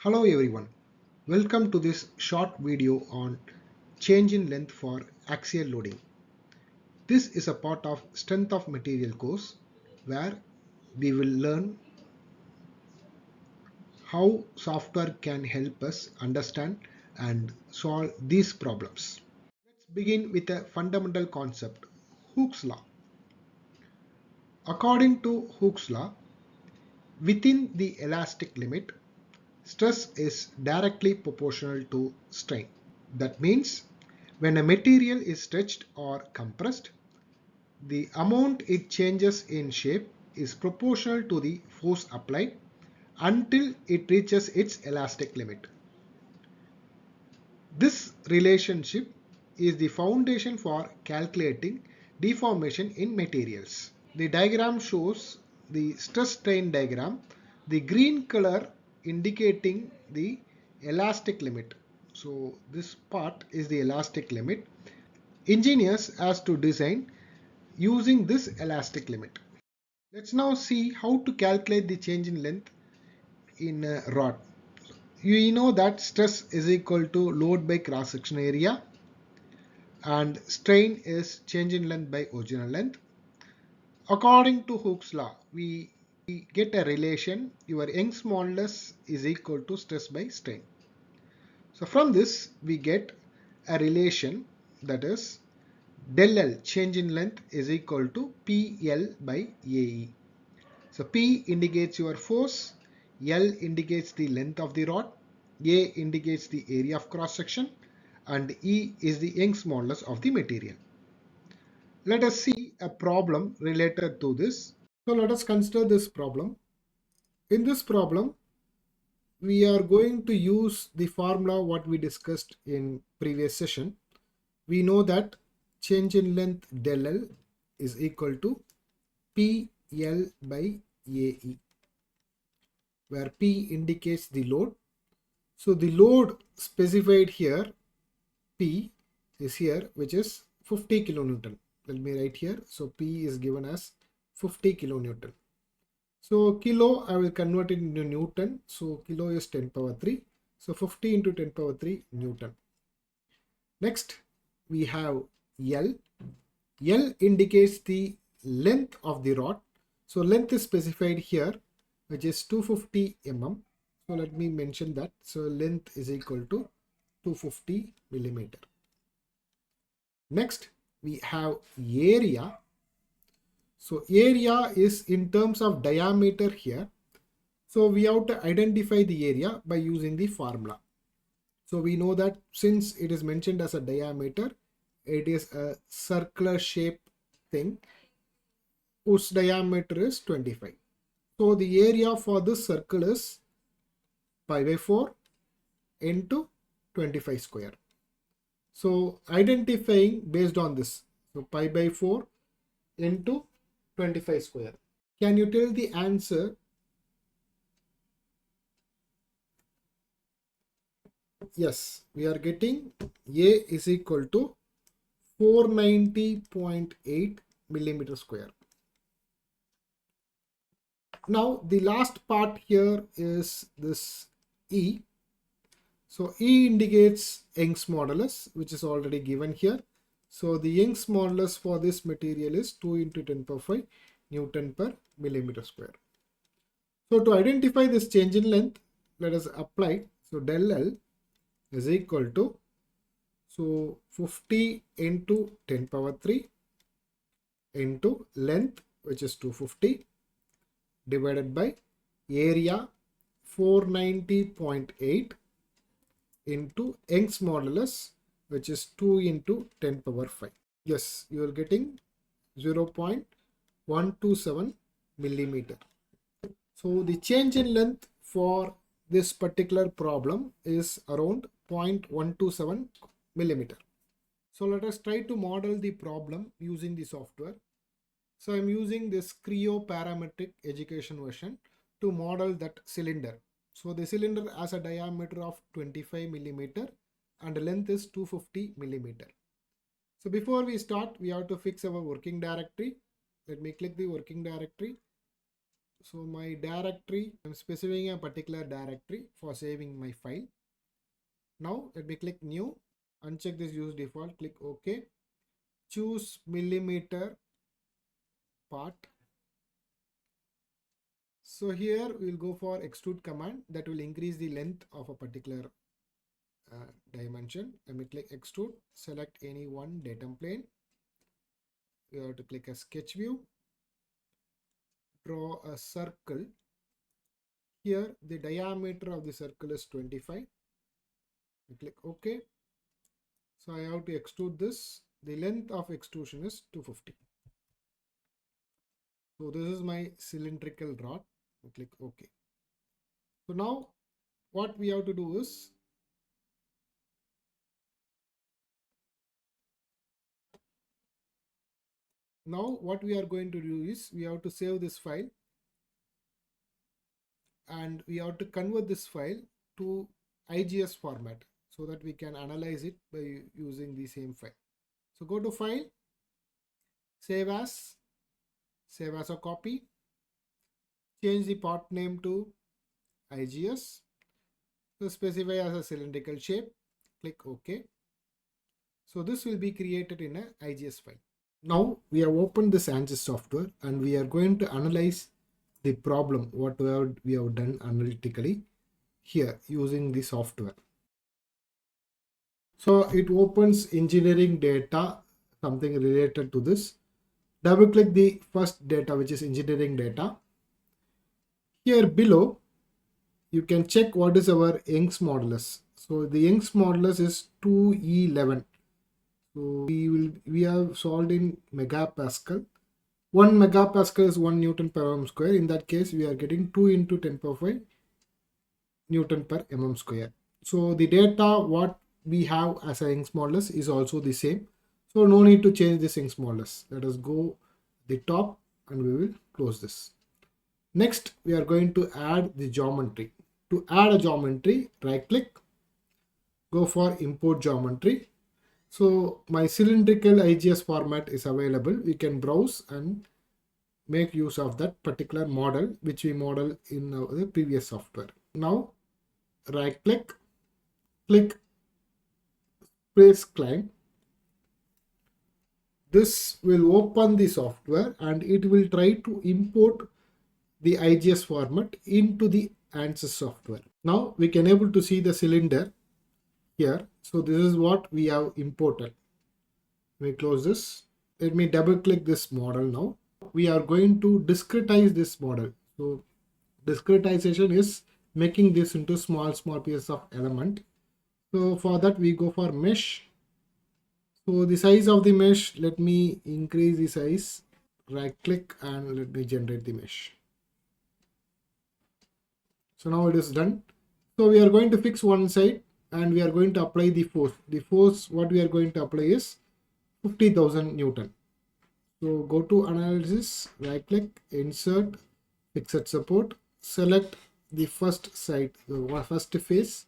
Hello everyone, welcome to this short video on change in length for axial loading. This is a part of strength of material course where we will learn how software can help us understand and solve these problems. Let's begin with a fundamental concept, Hooke's law. According to Hooke's law, within the elastic limit, stress is directly proportional to strain. That means when a material is stretched or compressed, the amount it changes in shape is proportional to the force applied until it reaches its elastic limit. This relationship is the foundation for calculating deformation in materials. The diagram shows the stress strain diagram, the green color indicating the elastic limit. So this part is the elastic limit. Engineers has to design using this elastic limit. Let's now see how to calculate the change in length in a rod. You know that stress is equal to load by cross section area and strain is change in length by original length. According to Hooke's law, we get a relation, your Young's modulus is equal to stress by strain. So from this we get a relation, that is del L change in length is equal to PL by AE. So P indicates your force, L indicates the length of the rod, A indicates the area of cross section, and E is the Young's modulus of the material. Let us see a problem related to this. So let us consider this problem. In this problem, we are going to use the formula what we discussed in previous session. We know that change in length del L is equal to PL by AE, where P indicates the load. So the load specified here, P, is here, which is 50 kilonewton. Let me write here. So P is given as 50 kilonewton. So kilo, I will convert it into Newton. So kilo is 10 power 3. So 50 into 10 power 3 Newton. Next, we have L. L indicates the length of the rod. So length is specified here, which is 250 mm. So let me mention that. So length is equal to 250 millimeter. Next, we have area. So area is in terms of diameter here. So we have to identify the area by using the formula. So we know that since it is mentioned as a diameter, it is a circular shape thing whose diameter is 25. So the area for this circle is pi by 4 into 25 square. So identifying based on this, so pi by 4 into 25 square. Can you tell the answer? Yes, we are getting A is equal to 490.8 millimeter square. Now the last part here is this E. So E indicates Young's modulus, which is already given here. So the Young's modulus for this material is 2 into 10 power 5 Newton per millimeter square. So to identify this change in length, let us apply. So del L is equal to, so 50 into 10 power 3 into length, which is 250, divided by area 490.8 into Young's modulus, which is 2 into 10 power 5. Yes, you are getting 0.127 millimeter. So the change in length for this particular problem is around 0.127 millimeter. So let us try to model the problem using the software. So I'm using this Creo parametric education version to model that cylinder. So the cylinder has a diameter of 25 millimeter and length is 250 millimeter. So before we start, we have to fix our working directory. Let me click the working directory. So my directory, I'm specifying a particular directory for saving my file. Now let me click new, uncheck this use default, click OK. Choose millimeter part. So here we'll go for extrude command that will increase the length of a particular dimension. Let me click extrude, select any one datum plane. We have to click a sketch view, draw a circle. Here the diameter of the circle is 25. We click OK. So I have to extrude this. The length of extrusion is 250. So this is my cylindrical rod. We click OK. So now what we have to do is we have to save this file and we have to convert this file to IGS format so that we can analyze it by using the same file. So go to file, save as a copy, change the part name to IGS, so specify as a cylindrical shape, click OK. So this will be created in a IGS file. Now we have opened this ANSYS software and we are going to analyze the problem what we have done analytically here using the software. So it opens engineering data, something related to this. Double click the first data, which is engineering data. Here below you can check what is our Young's modulus. So the Young's modulus is 2E11. So we have solved in megapascal. 1 megapascal is 1 Newton per mm square. In that case, we are getting 2 into 10 power 5 Newton per mm square. So the data what we have as a Young's modulus is also the same. So no need to change this Young's modulus. Let us go the top and we will close this. Next, we are going to add the geometry. To add a geometry, right click, go for import geometry. So my cylindrical IGS format is available. We can browse and make use of that particular model which we model in the previous software. Now right click, click Space Climb. This will open the software and it will try to import the IGS format into the ANSYS software. Now we can able to see the cylinder here. So this is what we have imported. We close this. Let me double click this model now. We are going to discretize this model. So discretization is making this into small pieces of element. So for that we go for mesh. So the size of the mesh, let me increase the size. Right click and let me generate the mesh. So now it is done. So we are going to fix one side and we are going to apply the force. The force what we are going to apply is 50,000 Newton. So go to analysis, right click, insert, fixed support, select the first side, the first face,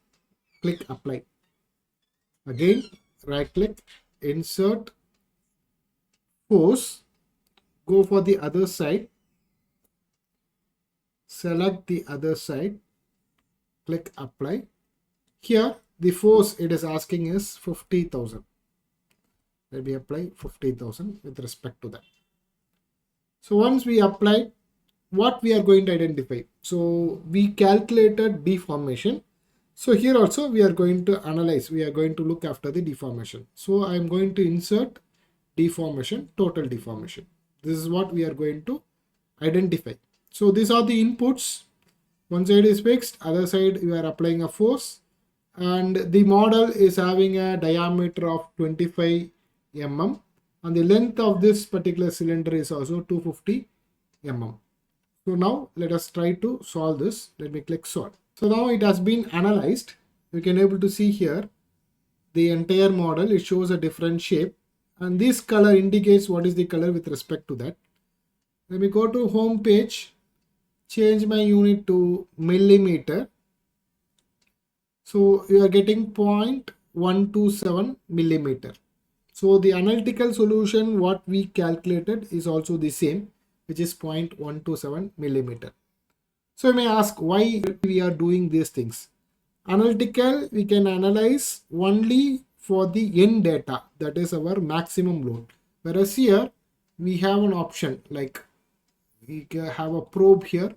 click apply. Again, right click, insert, force, go for the other side, select the other side, click apply. Here the force it is asking is 50,000. Let me apply 50,000 with respect to that. So once we apply, what we are going to identify. So we calculated deformation. So here also we are going to analyze. We are going to look after the deformation. So I am going to insert deformation, total deformation. This is what we are going to identify. So these are the inputs. One side is fixed, other side we are applying a force, and the model is having a diameter of 25 mm and the length of this particular cylinder is also 250 mm. So now let us try to solve this. Let me click solve. So now it has been analyzed. You can able to see here the entire model. It shows a different shape and this color indicates what is the color with respect to that. Let me go to home page, change my unit to millimeter. So you are getting 0.127 millimeter. So the analytical solution what we calculated is also the same, which is 0.127 millimeter. So you may ask why we are doing these things. Analytical, we can analyze only for the end data, that is our maximum load. Whereas here we have an option, like we have a probe here.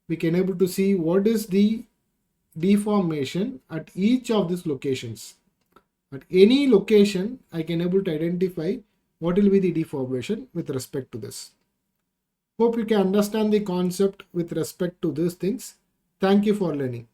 We can able to see what is the deformation at each of these locations. At any location, I can able to identify what will be the deformation with respect to this. Hope you can understand the concept with respect to these things. Thank you for learning.